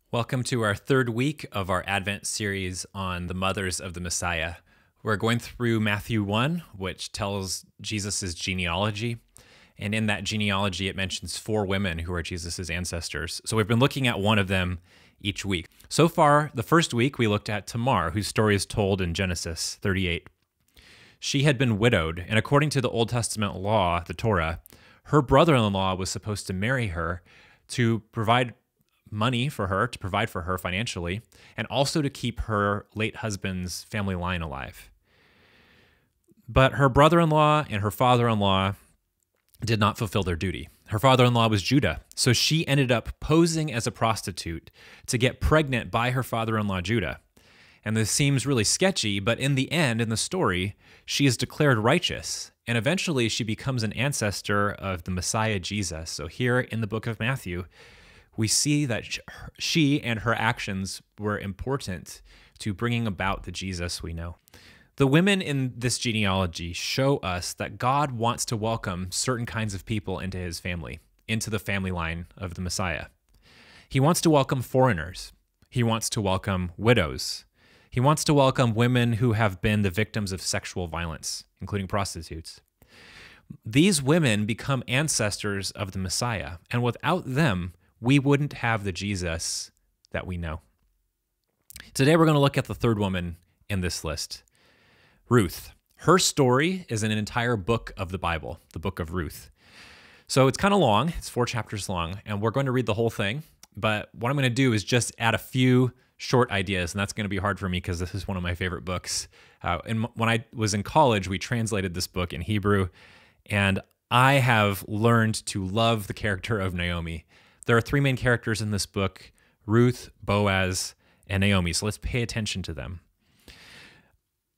Welcome to our third week of our Advent series on the mothers of the Messiah. We're going through Matthew 1, which tells Jesus' genealogy. And in that genealogy, it mentions 4 women who are Jesus' ancestors. So we've been looking at one of them each week. So far, the first week, we looked at Tamar, whose story is told in Genesis 38. She had been widowed, and according to the Old Testament law, the Torah, her brother-in-law was supposed to marry her to provide money for her, to provide for her financially, and also to keep her late husband's family line alive. But her brother-in-law and her father-in-law did not fulfill their duty. Her father-in-law was Judah, so she ended up posing as a prostitute to get pregnant by her father-in-law Judah. And this seems really sketchy, but in the end, in the story, she is declared righteous, and eventually she becomes an ancestor of the Messiah Jesus. So here in the book of Matthew, we see that she and her actions were important to bringing about the Jesus we know. The women in this genealogy show us that God wants to welcome certain kinds of people into his family, into the family line of the Messiah. He wants to welcome foreigners. He wants to welcome widows. He wants to welcome women who have been the victims of sexual violence, including prostitutes. These women become ancestors of the Messiah, and without them, we wouldn't have the Jesus that we know. Today, we're going to look at the third woman in this list, Ruth. Her story is an entire book of the Bible, the book of Ruth. So it's kind of long. It's 4 chapters long, and we're going to read the whole thing. But what I'm going to do is just add a few short ideas, and that's going to be hard for me because this is one of my favorite books. And when I was in college, we translated this book in Hebrew, and I have learned to love the character of Naomi. There are 3 main characters in this book, Ruth, Boaz, and Naomi, so let's pay attention to them.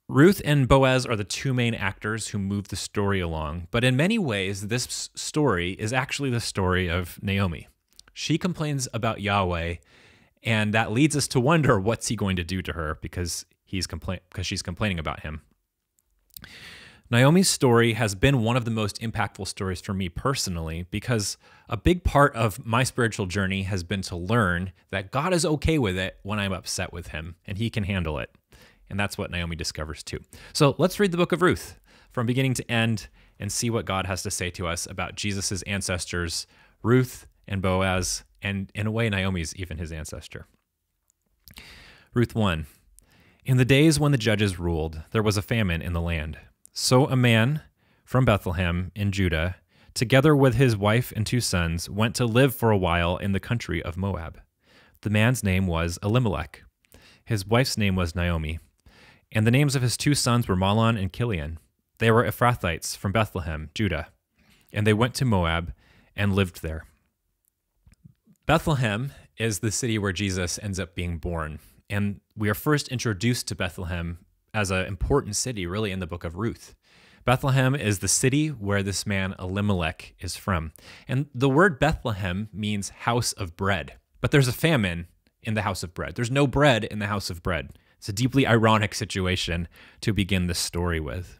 Ruth and Boaz are the 2 main actors who move the story along, but in many ways, this story is actually the story of Naomi. She complains about Yahweh, and that leads us to wonder what's he going to do to her because she's complaining about him. Naomi's story has been one of the most impactful stories for me personally because a big part of my spiritual journey has been to learn that God is okay with it when I'm upset with him and he can handle it. And that's what Naomi discovers too. So let's read the book of Ruth from beginning to end and see what God has to say to us about Jesus' ancestors, Ruth and Boaz, and in a way, Naomi's even his ancestor. Ruth 1. In the days when the judges ruled, there was a famine in the land. So a man from Bethlehem in Judah, together with his wife and 2 sons, went to live for a while in the country of Moab. The man's name was Elimelek. His wife's name was Naomi. And the names of his 2 sons were Mahlon and Kilion. They were Ephrathites from Bethlehem, Judah. And they went to Moab and lived there. Bethlehem is the city where Jesus ends up being born. And we are first introduced to Bethlehem as an important city, really, in the book of Ruth. Bethlehem is the city where this man Elimelek is from. And the word Bethlehem means house of bread. But there's a famine in the house of bread. There's no bread in the house of bread. It's a deeply ironic situation to begin this story with.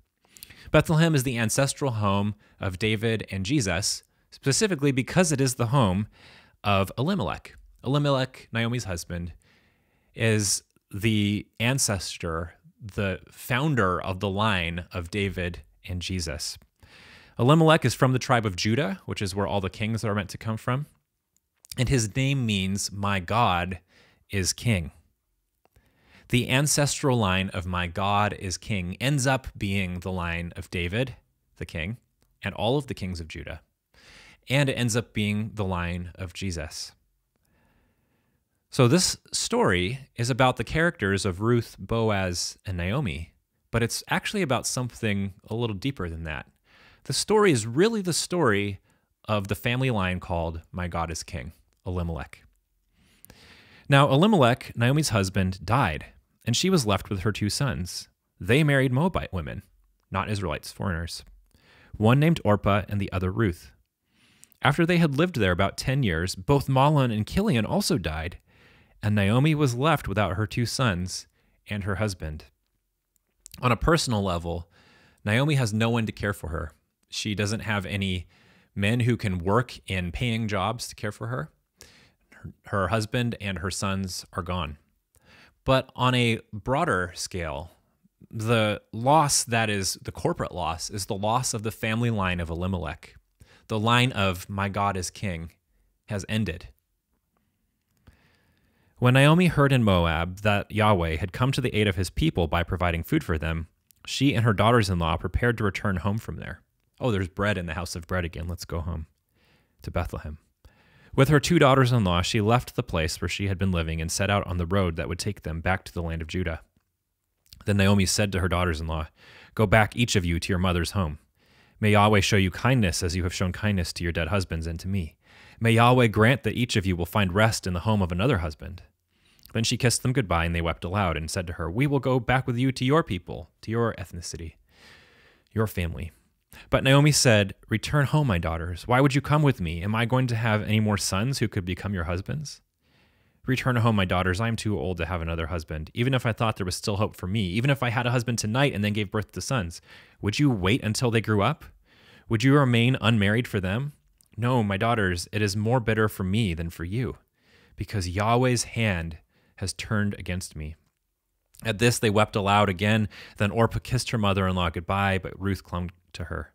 Bethlehem is the ancestral home of David and Jesus, specifically because it is the home of Elimelek. Elimelek, Naomi's husband, is the ancestor, the founder of the line of David and Jesus. Elimelek is from the tribe of Judah, which is where all the kings are meant to come from. And his name means, my God is king. The ancestral line of my God is king ends up being the line of David, the king, and all of the kings of Judah. And it ends up being the line of Jesus. So this story is about the characters of Ruth, Boaz, and Naomi, but it's actually about something a little deeper than that. The story is really the story of the family line called My God is King, Elimelek. Now, Elimelek, Naomi's husband, died, and she was left with her 2 sons. They married Moabite women, not Israelites, foreigners, one named Orpah and the other Ruth. After they had lived there about 10 years, both Mahlon and Kilion also died, and Naomi was left without her 2 sons and her husband. On a personal level, Naomi has no one to care for her. She doesn't have any men who can work in paying jobs to care for her. Her husband and her sons are gone. But on a broader scale, the loss that is the corporate loss is the loss of the family line of Elimelek. The line of my God is king has ended. When Naomi heard in Moab that Yahweh had come to the aid of his people by providing food for them, she and her daughters-in-law prepared to return home from there. Oh, there's bread in the house of bread again. Let's go home to Bethlehem. With her 2 daughters-in-law, she left the place where she had been living and set out on the road that would take them back to the land of Judah. Then Naomi said to her daughters-in-law, "Go back, each of you, to your mother's home. May Yahweh show you kindness as you have shown kindness to your dead husbands and to me. May Yahweh grant that each of you will find rest in the home of another husband." Then she kissed them goodbye, and they wept aloud and said to her, "We will go back with you to your people, to your ethnicity, your family." But Naomi said, "Return home, my daughters. Why would you come with me? Am I going to have any more sons who could become your husbands? Return home, my daughters. I am too old to have another husband. Even if I thought there was still hope for me, even if I had a husband tonight and then gave birth to sons, would you wait until they grew up? Would you remain unmarried for them? No, my daughters, it is more bitter for me than for you, because Yahweh's hand has turned against me." At this, they wept aloud again. Then Orpah kissed her mother-in-law goodbye, but Ruth clung to her.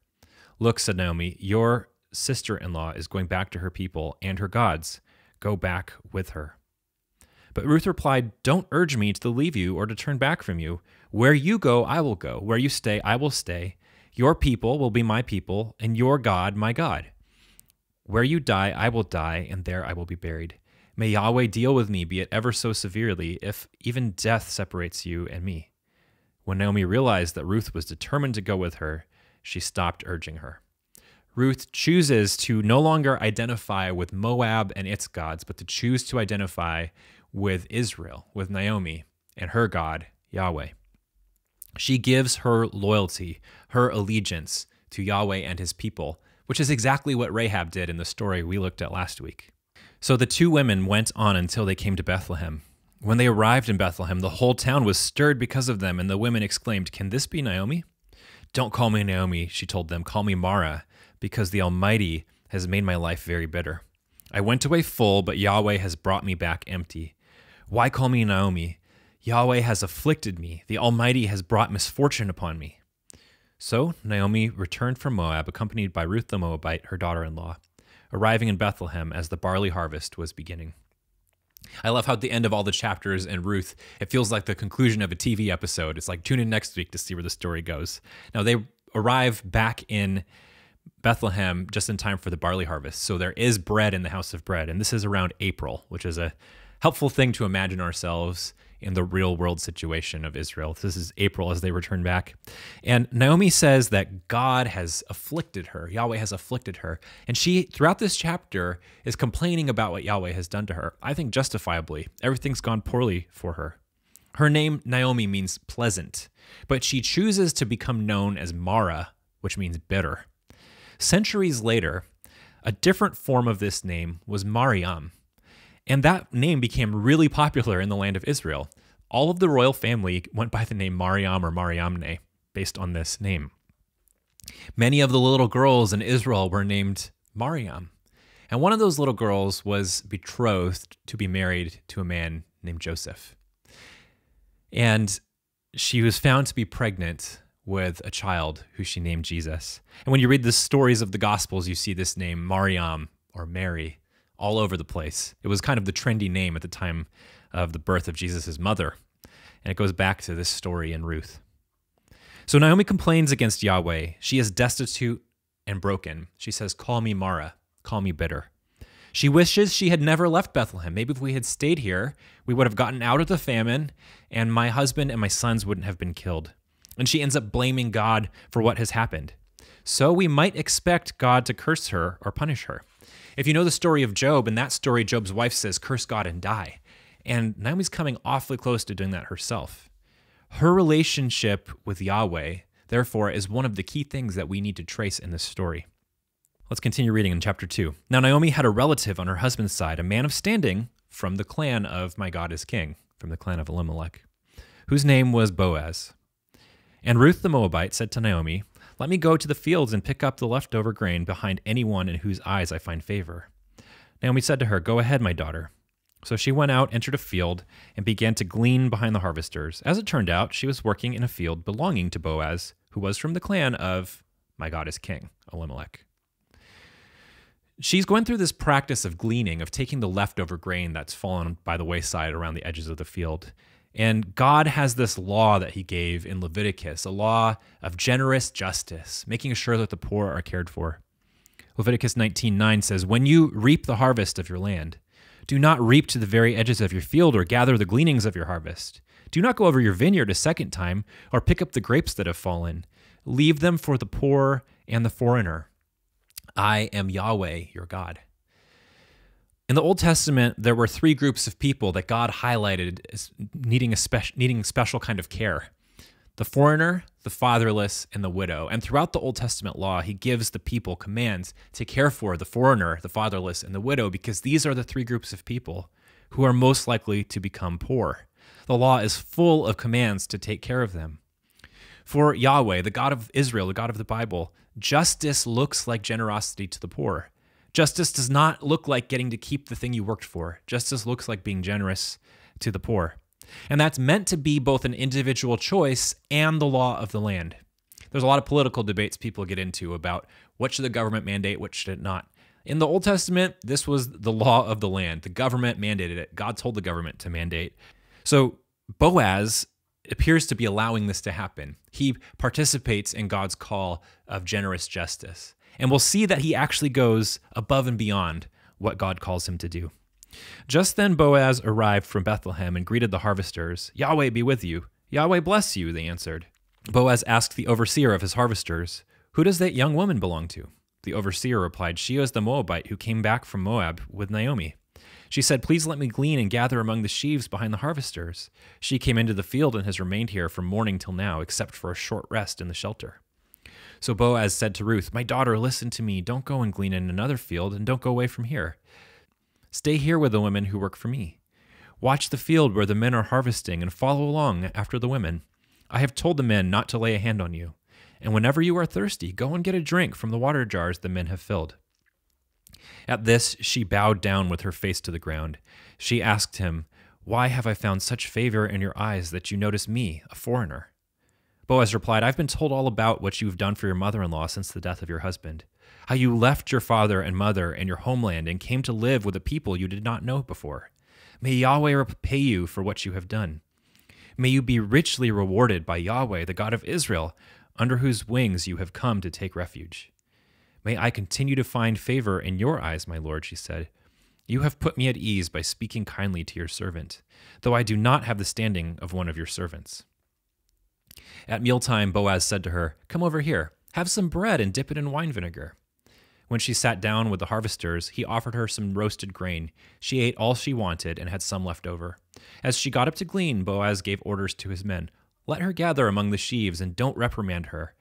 "Look," said Naomi, "your sister-in-law is going back to her people and her gods. Go back with her." But Ruth replied, "Don't urge me to leave you or to turn back from you. Where you go, I will go. Where you stay, I will stay. Your people will be my people, and your God, my God. Where you die, I will die, and there I will be buried. May Yahweh deal with me, be it ever so severely, if even death separates you and me." When Naomi realized that Ruth was determined to go with her, she stopped urging her. Ruth chooses to no longer identify with Moab and its gods, but to choose to identify with Israel, with Naomi and her God, Yahweh. She gives her loyalty, her allegiance to Yahweh and his people, which is exactly what Rahab did in the story we looked at last week. So the 2 women went on until they came to Bethlehem. When they arrived in Bethlehem, the whole town was stirred because of them, and the women exclaimed, "Can this be Naomi?" "Don't call me Naomi," she told them. "Call me Mara, because the Almighty has made my life very bitter. I went away full, but Yahweh has brought me back empty. Why call me Naomi? Yahweh has afflicted me. The Almighty has brought misfortune upon me." So Naomi returned from Moab, accompanied by Ruth the Moabite, her daughter-in-law, arriving in Bethlehem as the barley harvest was beginning. I love how at the end of all the chapters in Ruth, it feels like the conclusion of a TV episode. It's like, tune in next week to see where the story goes. Now, they arrive back in Bethlehem just in time for the barley harvest. So there is bread in the house of bread. And this is around April, which is a helpful thing to imagine ourselves in the real world situation of Israel. This is April as they return back. And Naomi says that God has afflicted her. Yahweh has afflicted her. And she, throughout this chapter, is complaining about what Yahweh has done to her. I think justifiably. Everything's gone poorly for her. Her name, Naomi, means pleasant, but she chooses to become known as Mara, which means bitter. Centuries later, a different form of this name was Mariam. And that name became really popular in the land of Israel. All of the royal family went by the name Mariam or Mariamne based on this name. Many of the little girls in Israel were named Mariam. And one of those little girls was betrothed to be married to a man named Joseph. And she was found to be pregnant with a child who she named Jesus. And when you read the stories of the Gospels, you see this name Mariam or Mary all over the place. It was kind of the trendy name at the time of the birth of Jesus' mother. And it goes back to this story in Ruth. So Naomi complains against Yahweh. She is destitute and broken. She says, "Call me Mara, call me bitter." She wishes she had never left Bethlehem. Maybe if we had stayed here, we would have gotten out of the famine, and my husband and my sons wouldn't have been killed. And she ends up blaming God for what has happened. So we might expect God to curse her or punish her. If you know the story of Job, in that story, Job's wife says, "Curse God and die." And Naomi's coming awfully close to doing that herself. Her relationship with Yahweh, therefore, is one of the key things that we need to trace in this story. Let's continue reading in chapter 2. Now Naomi had a relative on her husband's side, a man of standing from the clan of my God is king, from the clan of Elimelek, whose name was Boaz. And Ruth the Moabite said to Naomi, "Let me go to the fields and pick up the leftover grain behind anyone in whose eyes I find favor." Naomi said to her, "Go ahead, my daughter." So she went out, entered a field, and began to glean behind the harvesters. As it turned out, she was working in a field belonging to Boaz, who was from the clan of "My God is King," Elimelek. She's going through this practice of gleaning, of taking the leftover grain that's fallen by the wayside around the edges of the field. And God has this law that he gave in Leviticus, a law of generous justice, making sure that the poor are cared for. Leviticus 19:9 says, "When you reap the harvest of your land, do not reap to the very edges of your field or gather the gleanings of your harvest. Do not go over your vineyard a second time or pick up the grapes that have fallen. Leave them for the poor and the foreigner. I am Yahweh, your God." In the Old Testament, there were three groups of people that God highlighted as needing special kind of care: the foreigner, the fatherless, and the widow. And throughout the Old Testament law, he gives the people commands to care for the foreigner, the fatherless, and the widow, because these are the three groups of people who are most likely to become poor. The law is full of commands to take care of them. For Yahweh, the God of Israel, the God of the Bible, justice looks like generosity to the poor. Justice does not look like getting to keep the thing you worked for. Justice looks like being generous to the poor. And that's meant to be both an individual choice and the law of the land. There's a lot of political debates people get into about what should the government mandate, what should it not. In the Old Testament, this was the law of the land. The government mandated it. God told the government to mandate. So Boaz appears to be allowing this to happen. He participates in God's call of generous justice. And we'll see that he actually goes above and beyond what God calls him to do. Just then Boaz arrived from Bethlehem and greeted the harvesters. "Yahweh be with you." "Yahweh bless you," they answered. Boaz asked the overseer of his harvesters, "Who does that young woman belong to?" The overseer replied, "She is the Moabite who came back from Moab with Naomi. She said, 'Please let me glean and gather among the sheaves behind the harvesters.' She came into the field and has remained here from morning till now, except for a short rest in the shelter." So Boaz said to Ruth, "My daughter, listen to me. Don't go and glean in another field, and don't go away from here. Stay here with the women who work for me. Watch the field where the men are harvesting and follow along after the women. I have told the men not to lay a hand on you. And whenever you are thirsty, go and get a drink from the water jars the men have filled." At this, she bowed down with her face to the ground. She asked him, "Why have I found such favor in your eyes that you notice me, a foreigner?" Boaz replied, "I've been told all about what you've done for your mother-in-law since the death of your husband, how you left your father and mother and your homeland and came to live with a people you did not know before. May Yahweh repay you for what you have done. May you be richly rewarded by Yahweh, the God of Israel, under whose wings you have come to take refuge. May I continue to find favor in your eyes, my lord," she said. "You have put me at ease by speaking kindly to your servant, though I do not have the standing of one of your servants." At mealtime, Boaz said to her, "Come over here, have some bread and dip it in wine vinegar." When she sat down with the harvesters, he offered her some roasted grain. She ate all she wanted and had some left over. As she got up to glean, Boaz gave orders to his men, "Let her gather among the sheaves and don't reprimand her.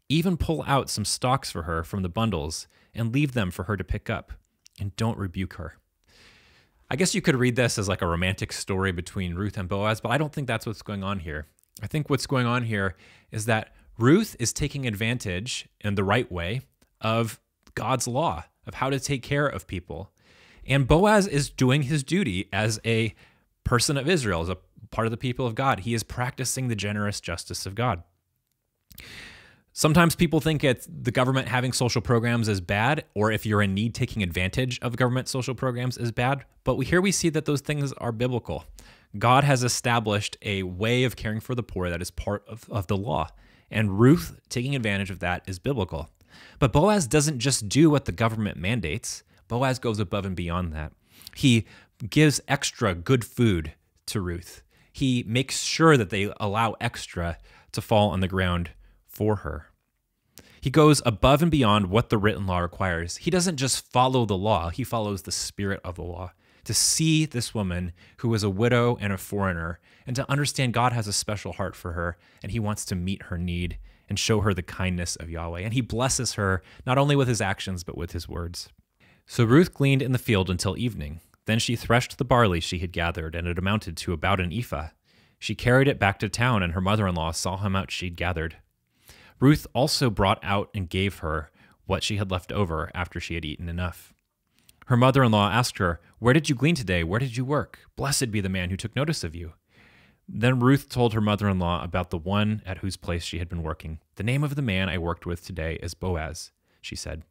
Even pull out some stalks for her from the bundles and leave them for her to pick up, and don't rebuke her." I guess you could read this as like a romantic story between Ruth and Boaz, but I don't think that's what's going on here. I think what's going on here is that Ruth is taking advantage in the right way of God's law, of how to take care of people. And Boaz is doing his duty as a person of Israel, as a part of the people of God. He is practicing the generous justice of God. Sometimes people think the government having social programs is bad, or if you're in need, taking advantage of government social programs is bad. But here we see that those things are biblical. God has established a way of caring for the poor that is part of the law. And Ruth taking advantage of that is biblical. But Boaz doesn't just do what the government mandates. Boaz goes above and beyond that. He gives extra good food to Ruth. He makes sure that they allow extra to fall on the ground for her. He goes above and beyond what the written law requires. He doesn't just follow the law, he follows the spirit of the law. To see this woman who is a widow and a foreigner, and to understand God has a special heart for her, and he wants to meet her need and show her the kindness of Yahweh. And he blesses her not only with his actions, but with his words. So Ruth gleaned in the field until evening. Then she threshed the barley she had gathered, and it amounted to about an ephah. She carried it back to town, and her mother-in-law saw how much she'd gathered. Ruth also brought out and gave her what she had left over after she had eaten enough. Her mother-in-law asked her, "Where did you glean today? Where did you work? Blessed be the man who took notice of you." Then Ruth told her mother-in-law about the one at whose place she had been working. "The name of the man I worked with today is Boaz," she said.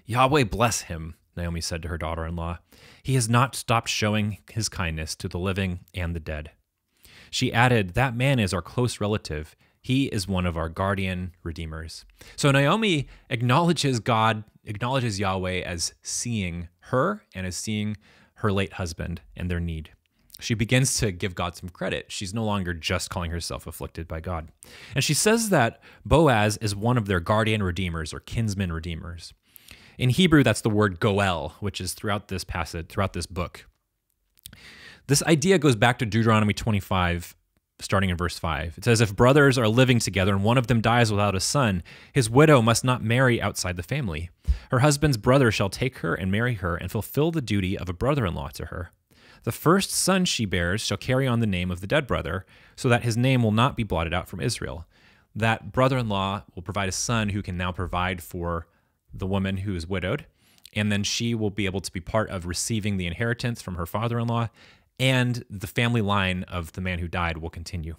"Yahweh bless him," Naomi said to her daughter-in-law. "He has not stopped showing his kindness to the living and the dead." She added, "That man is our close relative. He is one of our guardian redeemers." So Naomi acknowledges God, acknowledges Yahweh as seeing her and as seeing her late husband and their need. She begins to give God some credit. She's no longer just calling herself afflicted by God. And she says that Boaz is one of their guardian redeemers or kinsman redeemers. In Hebrew, that's the word goel, which is throughout this passage, throughout this book. This idea goes back to Deuteronomy 25, starting in verse 5. It says, "If brothers are living together and one of them dies without a son, his widow must not marry outside the family. Her husband's brother shall take her and marry her and fulfill the duty of a brother-in-law to her. The first son she bears shall carry on the name of the dead brother, so that his name will not be blotted out from Israel." That brother-in-law will provide a son who can now provide for the woman who is widowed, and then she will be able to be part of receiving the inheritance from her father-in-law, and the family line of the man who died will continue.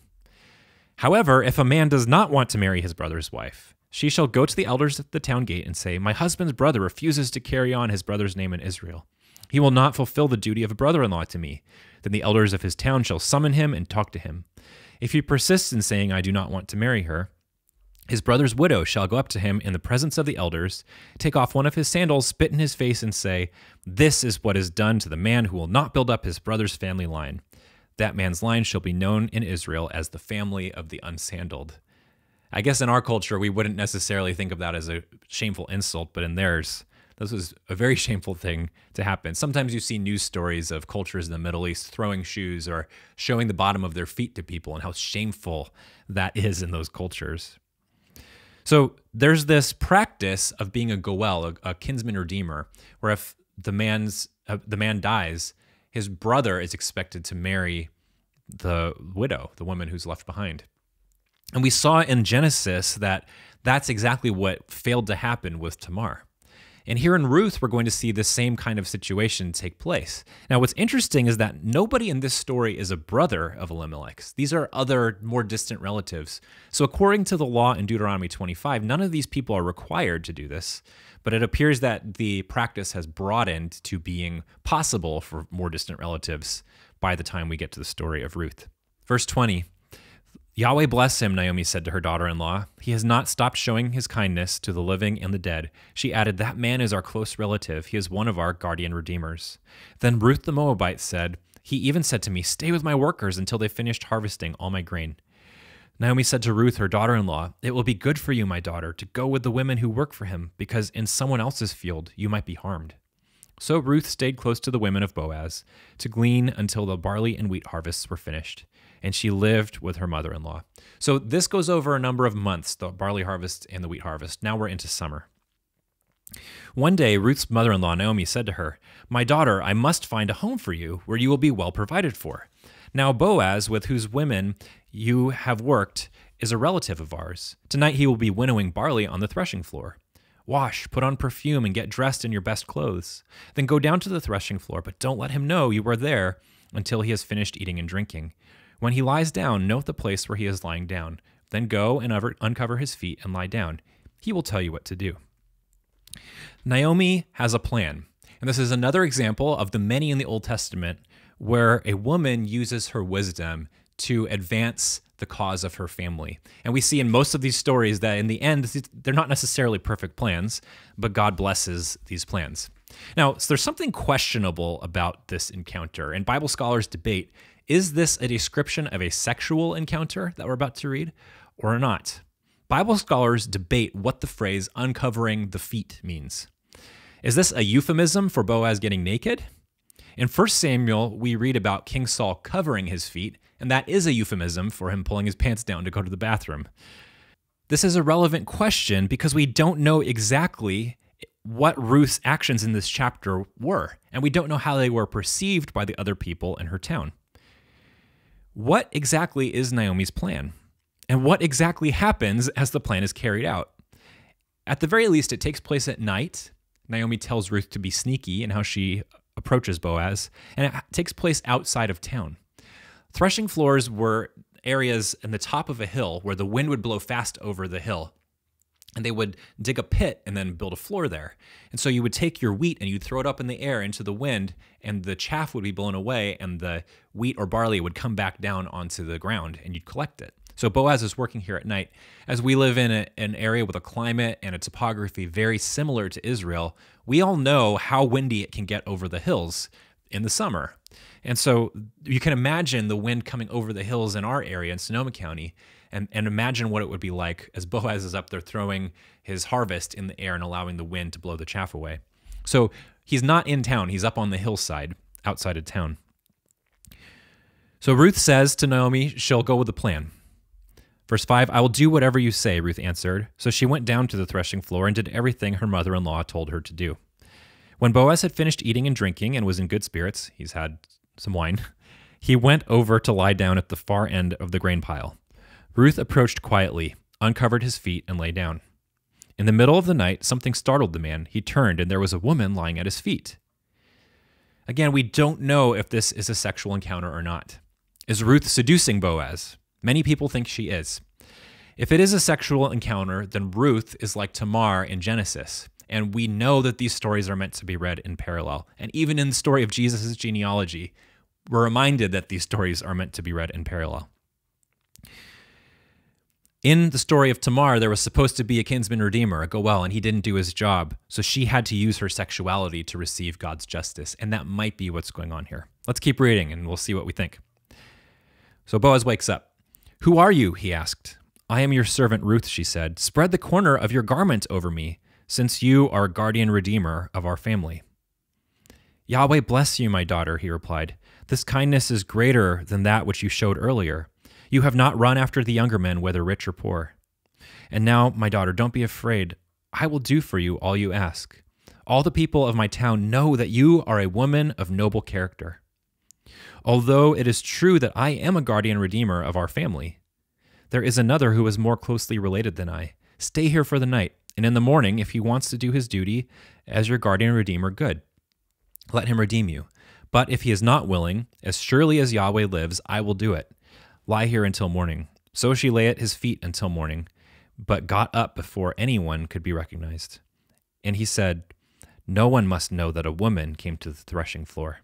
However, if a man does not want to marry his brother's wife, she shall go to the elders at the town gate and say, "My husband's brother refuses to carry on his brother's name in Israel. He will not fulfill the duty of a brother-in-law to me." Then the elders of his town shall summon him and talk to him. If he persists in saying, "I do not want to marry her," his brother's widow shall go up to him in the presence of the elders, take off one of his sandals, spit in his face, and say, "This is what is done to the man who will not build up his brother's family line. That man's line shall be known in Israel as the family of the unsandaled." I guess in our culture, we wouldn't necessarily think of that as a shameful insult, but in theirs, this is a very shameful thing to happen. Sometimes you see news stories of cultures in the Middle East throwing shoes or showing the bottom of their feet to people and how shameful that is in those cultures. So there's this practice of being a goel, a kinsman redeemer, where if the man dies, his brother is expected to marry the widow, the woman who's left behind. And we saw in Genesis that that's exactly what failed to happen with Tamar. And here in Ruth, we're going to see the same kind of situation take place. Now, what's interesting is that nobody in this story is a brother of Elimelek's. These are other, more distant relatives. So according to the law in Deuteronomy 25, none of these people are required to do this, but it appears that the practice has broadened to being possible for more distant relatives by the time we get to the story of Ruth. Verse 20. "Yahweh bless him," Naomi said to her daughter-in-law. "He has not stopped showing his kindness to the living and the dead." She added, "That man is our close relative. He is one of our guardian redeemers." Then Ruth the Moabite said, "He even said to me, 'Stay with my workers until they finished harvesting all my grain.'" Naomi said to Ruth, her daughter-in-law, "It will be good for you, my daughter, to go with the women who work for him, because in someone else's field you might be harmed." So Ruth stayed close to the women of Boaz to glean until the barley and wheat harvests were finished, and she lived with her mother-in-law. So this goes over a number of months, the barley harvest and the wheat harvest. Now we're into summer. One day, Ruth's mother-in-law, Naomi, said to her, "My daughter, I must find a home for you where you will be well provided for. Now Boaz, with whose women you have worked, is a relative of ours. Tonight he will be winnowing barley on the threshing floor. Wash, put on perfume, and get dressed in your best clothes. Then go down to the threshing floor, but don't let him know you are there until he has finished eating and drinking. When he lies down, note the place where he is lying down. Then go and uncover his feet and lie down. He will tell you what to do." Naomi has a plan. And this is another example of the many in the Old Testament where a woman uses her wisdom to advance the cause of her family. And we see in most of these stories that in the end, they're not necessarily perfect plans, but God blesses these plans. Now, so there's something questionable about this encounter, and Bible scholars debate, is this a description of a sexual encounter that we're about to read or not? Bible scholars debate what the phrase uncovering the feet means. Is this a euphemism for Boaz getting naked? In 1 Samuel, we read about King Saul covering his feet, and that is a euphemism for him pulling his pants down to go to the bathroom. This is a relevant question because we don't know exactly what Ruth's actions in this chapter were, and we don't know how they were perceived by the other people in her town. What exactly is Naomi's plan? And what exactly happens as the plan is carried out? At the very least, it takes place at night. Naomi tells Ruth to be sneaky in how she approaches Boaz, and it takes place outside of town. Threshing floors were areas in the top of a hill where the wind would blow fast over the hill. And they would dig a pit and then build a floor there. And so you would take your wheat and you'd throw it up in the air into the wind, and the chaff would be blown away, and the wheat or barley would come back down onto the ground, and you'd collect it. So Boaz is working here at night. As we live in an area with a climate and a topography very similar to Israel, we all know how windy it can get over the hills in the summer. And so you can imagine the wind coming over the hills in our area in Sonoma County, and imagine what it would be like as Boaz is up there throwing his harvest in the air and allowing the wind to blow the chaff away. So he's not in town. He's up on the hillside outside of town. So Ruth says to Naomi she'll go with the plan. Verse 5, I will do whatever you say, Ruth answered. So she went down to the threshing floor and did everything her mother-in-law told her to do. When Boaz had finished eating and drinking and was in good spirits, he's had some wine, he went over to lie down at the far end of the grain pile. Ruth approached quietly, uncovered his feet, and lay down. In the middle of the night, something startled the man. He turned, and there was a woman lying at his feet. Again, we don't know if this is a sexual encounter or not. Is Ruth seducing Boaz? Many people think she is. If it is a sexual encounter, then Ruth is like Tamar in Genesis. And we know that these stories are meant to be read in parallel. And even in the story of Jesus' genealogy, we're reminded that these stories are meant to be read in parallel. In the story of Tamar, there was supposed to be a kinsman redeemer, a Goel, and he didn't do his job. So she had to use her sexuality to receive God's justice. And that might be what's going on here. Let's keep reading and we'll see what we think. So Boaz wakes up. Who are you? He asked. I am your servant Ruth, she said. Spread the corner of your garment over me, since you are guardian redeemer of our family. Yahweh bless you, my daughter, he replied. This kindness is greater than that which you showed earlier. You have not run after the younger men, whether rich or poor. And now, my daughter, don't be afraid. I will do for you all you ask. All the people of my town know that you are a woman of noble character. Although it is true that I am a guardian redeemer of our family, there is another who is more closely related than I. Stay here for the night, and in the morning, if he wants to do his duty as your guardian redeemer, good. Let him redeem you. But if he is not willing, as surely as Yahweh lives, I will do it. Lie here until morning. So she lay at his feet until morning, but got up before anyone could be recognized. And he said, no one must know that a woman came to the threshing floor.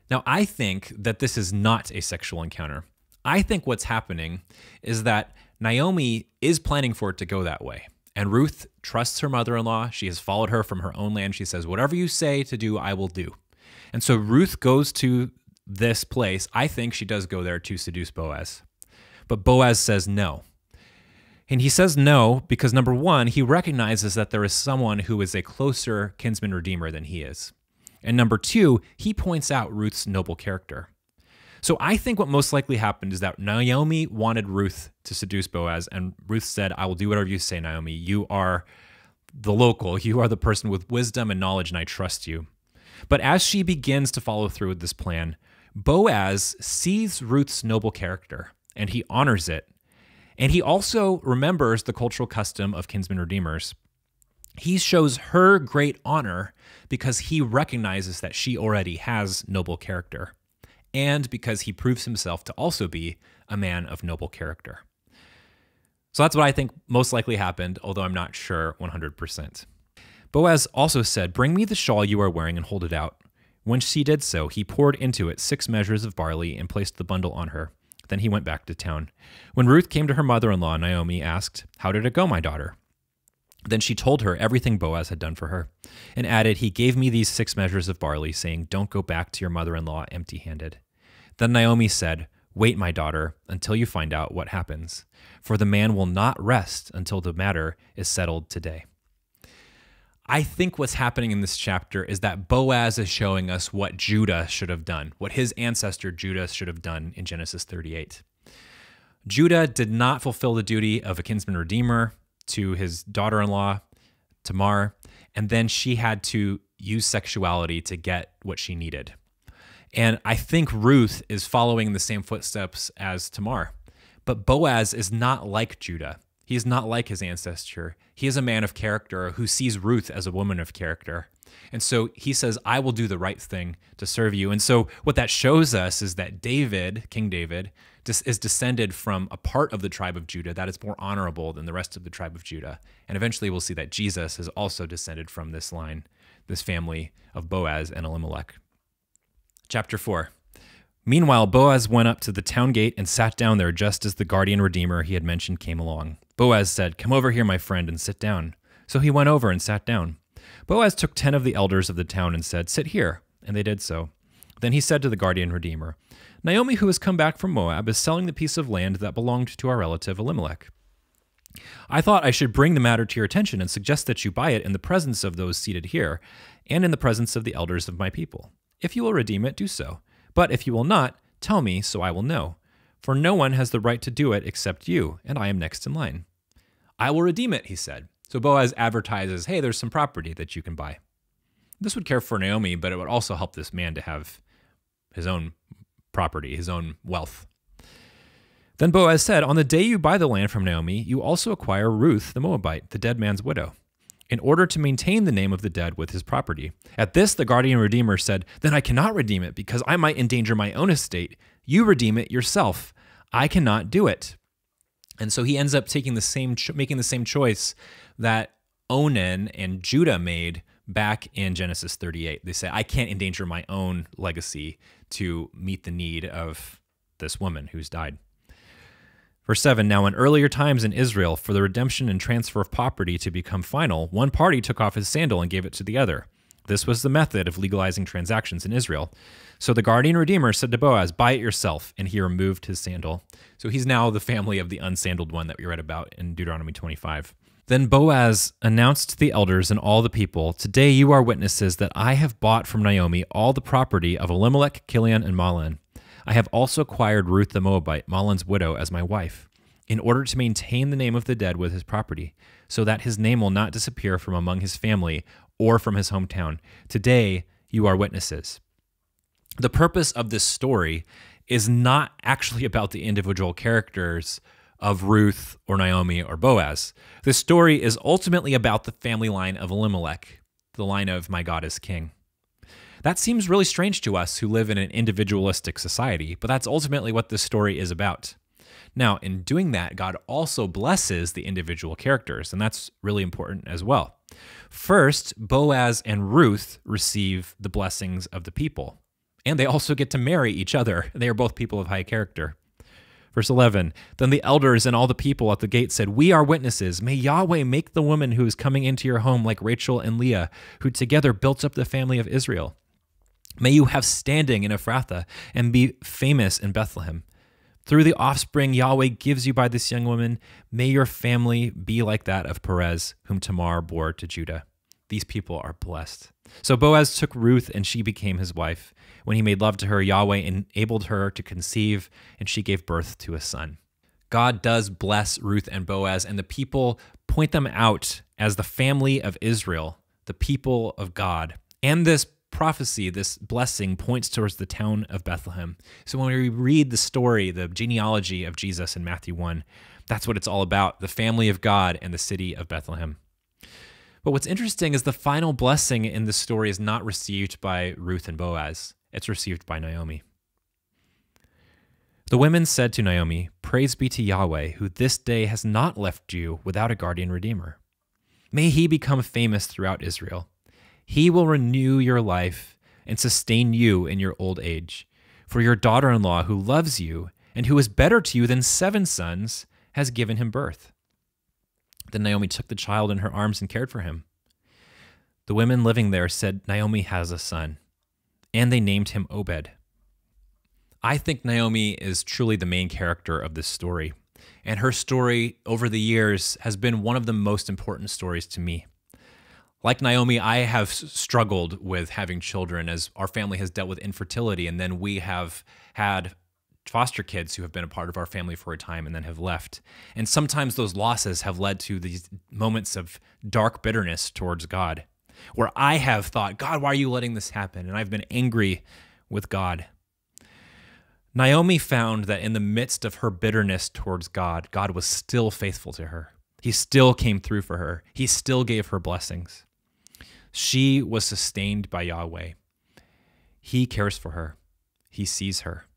Now, I think that this is not a sexual encounter. I think what's happening is that Naomi is planning for it to go that way. And Ruth trusts her mother-in-law. She has followed her from her own land. She says, whatever you say to do, I will do. And so Ruth goes to this place. I think she does go there to seduce Boaz. But Boaz says no. And he says no because, number one, he recognizes that there is someone who is a closer kinsman redeemer than he is. And number two, he points out Ruth's noble character. So I think what most likely happened is that Naomi wanted Ruth to seduce Boaz, and Ruth said, I will do whatever you say, Naomi. You are the local. You are the person with wisdom and knowledge, and I trust you. But as she begins to follow through with this plan, Boaz sees Ruth's noble character, and he honors it. And he also remembers the cultural custom of kinsman redeemers. He shows her great honor because he recognizes that she already has noble character, and because he proves himself to also be a man of noble character. So that's what I think most likely happened, although I'm not sure 100%. Boaz also said, bring me the shawl you are wearing and hold it out. When she did so, he poured into it 6 measures of barley and placed the bundle on her. Then he went back to town. When Ruth came to her mother-in-law, Naomi asked, how did it go, my daughter? Then she told her everything Boaz had done for her, and added, he gave me these 6 measures of barley, saying, don't go back to your mother-in-law empty-handed. Then Naomi said, wait, my daughter, until you find out what happens, for the man will not rest until the matter is settled today. I think what's happening in this chapter is that Boaz is showing us what Judah should have done, what his ancestor Judah should have done in Genesis 38. Judah did not fulfill the duty of a kinsman redeemer to his daughter-in-law, Tamar, and then she had to use sexuality to get what she needed. And I think Ruth is following the same footsteps as Tamar. But Boaz is not like Judah. He is not like his ancestor. He is a man of character who sees Ruth as a woman of character. And so he says, I will do the right thing to serve you. And so what that shows us is that David, King David, is descended from a part of the tribe of Judah that is more honorable than the rest of the tribe of Judah. And eventually we'll see that Jesus is also descended from this line, this family of Boaz and Elimelek. Chapter 4. Meanwhile, Boaz went up to the town gate and sat down there just as the guardian redeemer he had mentioned came along. Boaz said, "Come over here, my friend, and sit down." So he went over and sat down. Boaz took 10 of the elders of the town and said, "Sit here," and they did so. Then he said to the guardian redeemer, "Naomi, who has come back from Moab, is selling the piece of land that belonged to our relative Elimelek. I thought I should bring the matter to your attention and suggest that you buy it in the presence of those seated here and in the presence of the elders of my people. If you will redeem it, do so. But if you will not, tell me so I will know. For no one has the right to do it except you, and I am next in line." "I will redeem it," he said. So Boaz advertises, hey, there's some property that you can buy. This would care for Naomi, but it would also help this man to have his own property, his own wealth. Then Boaz said, "On the day you buy the land from Naomi, you also acquire Ruth the Moabite, the dead man's widow, in order to maintain the name of the dead with his property." At this, the guardian redeemer said, "Then I cannot redeem it because I might endanger my own estate. You redeem it yourself. I cannot do it." And so he ends up taking making the same choice that Onan and Judah made back in Genesis 38. They say, I can't endanger my own legacy to meet the need of this woman who's died. Verse 7, now in earlier times in Israel, for the redemption and transfer of property to become final, one party took off his sandal and gave it to the other. This was the method of legalizing transactions in Israel. So the guardian redeemer said to Boaz, "Buy it yourself," and he removed his sandal. So he's now the family of the unsandaled one that we read about in Deuteronomy 25. Then Boaz announced to the elders and all the people, "Today you are witnesses that I have bought from Naomi all the property of Elimelek, Kilion, and Mahlon. I have also acquired Ruth the Moabite, Mahlon's widow, as my wife, in order to maintain the name of the dead with his property, so that his name will not disappear from among his family or from his hometown. Today you are witnesses." The purpose of this story is not actually about the individual characters of Ruth or Naomi or Boaz. The story is ultimately about the family line of Elimelek, the line of "my God is king." That seems really strange to us who live in an individualistic society, but that's ultimately what this story is about. Now, in doing that, God also blesses the individual characters, and that's really important as well. First, Boaz and Ruth receive the blessings of the people, and they also get to marry each other. They are both people of high character. Verse 11, then the elders and all the people at the gate said, "We are witnesses. May Yahweh make the woman who is coming into your home like Rachel and Leah, who together built up the family of Israel. May you have standing in Ephrathah and be famous in Bethlehem. Through the offspring Yahweh gives you by this young woman, may your family be like that of Perez, whom Tamar bore to Judah." These people are blessed. So Boaz took Ruth, and she became his wife. When he made love to her, Yahweh enabled her to conceive, and she gave birth to a son. God does bless Ruth and Boaz, and the people point them out as the family of Israel, the people of God. And this prophecy, this blessing, points towards the town of Bethlehem. So when we read the story, the genealogy of Jesus in Matthew 1, that's what it's all about, the family of God and the city of Bethlehem. But what's interesting is the final blessing in this story is not received by Ruth and Boaz. It's received by Naomi. The women said to Naomi, "Praise be to Yahweh, who this day has not left you without a guardian redeemer. May he become famous throughout Israel. He will renew your life and sustain you in your old age. For your daughter-in-law, who loves you and who is better to you than 7 sons, has given him birth." Then Naomi took the child in her arms and cared for him. The women living there said, "Naomi has a son," and they named him Obed. I think Naomi is truly the main character of this story, and her story over the years has been one of the most important stories to me. Like Naomi, I have struggled with having children as our family has dealt with infertility, and then we have had foster kids who have been a part of our family for a time and then have left. And sometimes those losses have led to these moments of dark bitterness towards God, where I have thought, "God, why are you letting this happen?" And I've been angry with God. Naomi found that in the midst of her bitterness towards God, God was still faithful to her. He still came through for her. He still gave her blessings. She was sustained by Yahweh. He cares for her. He sees her.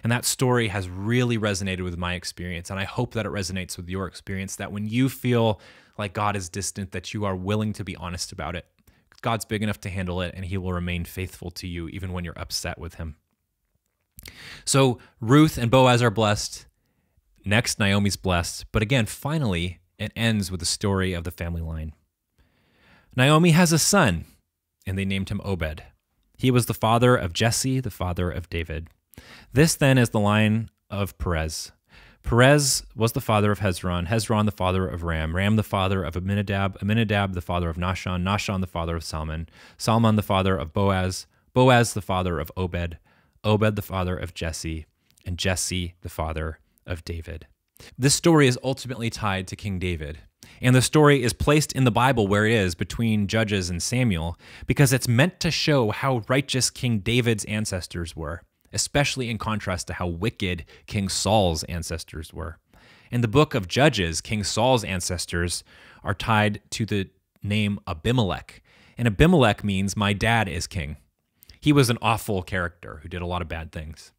And that story has really resonated with my experience, and I hope that it resonates with your experience, that when you feel like God is distant, that you are willing to be honest about it. God's big enough to handle it, and he will remain faithful to you even when you're upset with him. So Ruth and Boaz are blessed. Next, Naomi's blessed. But again, finally, it ends with the story of the family line. Naomi has a son, and they named him Obed. He was the father of Jesse, the father of David. This then is the line of Perez. Perez was the father of Hezron, Hezron the father of Ram, Ram the father of Amminadab, Amminadab the father of Nahshon, Nahshon the father of Salmon, Salmon the father of Boaz, Boaz the father of Obed, Obed the father of Jesse, and Jesse the father of David. This story is ultimately tied to King David, and the story is placed in the Bible where it is between Judges and Samuel because it's meant to show how righteous King David's ancestors were, especially in contrast to how wicked King Saul's ancestors were. In the book of Judges, King Saul's ancestors are tied to the name Elimelek, and Elimelek means my dad is king. He was an awful character who did a lot of bad things.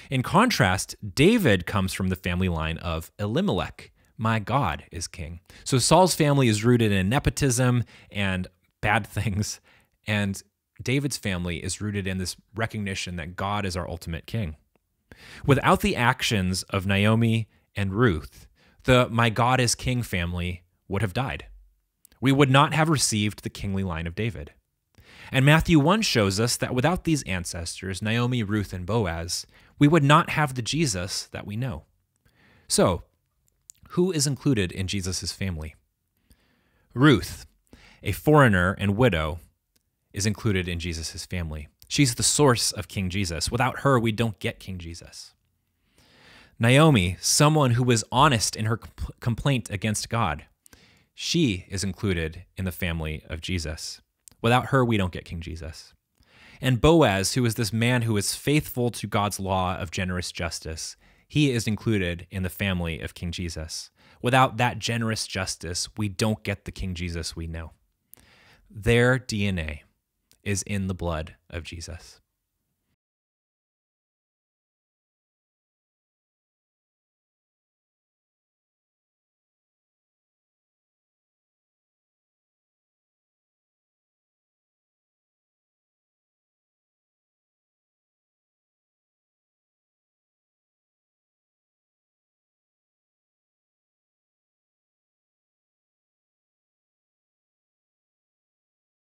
In contrast, David comes from the family line of Elimelek, my God is king. So Saul's family is rooted in nepotism and bad things, and David's family is rooted in this recognition that God is our ultimate king. Without the actions of Naomi and Ruth, the my God is king family would have died. We would not have received the kingly line of David. And Matthew 1 shows us that without these ancestors, Naomi, Ruth, and Boaz, we would not have the Jesus that we know. So, who is included in Jesus' family? Ruth, a foreigner and widow, is included in Jesus' family. She's the source of King Jesus. Without her, we don't get King Jesus. Naomi, someone who was honest in her complaint against God, she is included in the family of Jesus. Without her, we don't get King Jesus. And Boaz, who is this man who is faithful to God's law of generous justice, he is included in the family of King Jesus. Without that generous justice, we don't get the King Jesus we know. Their DNA is in the blood of Jesus.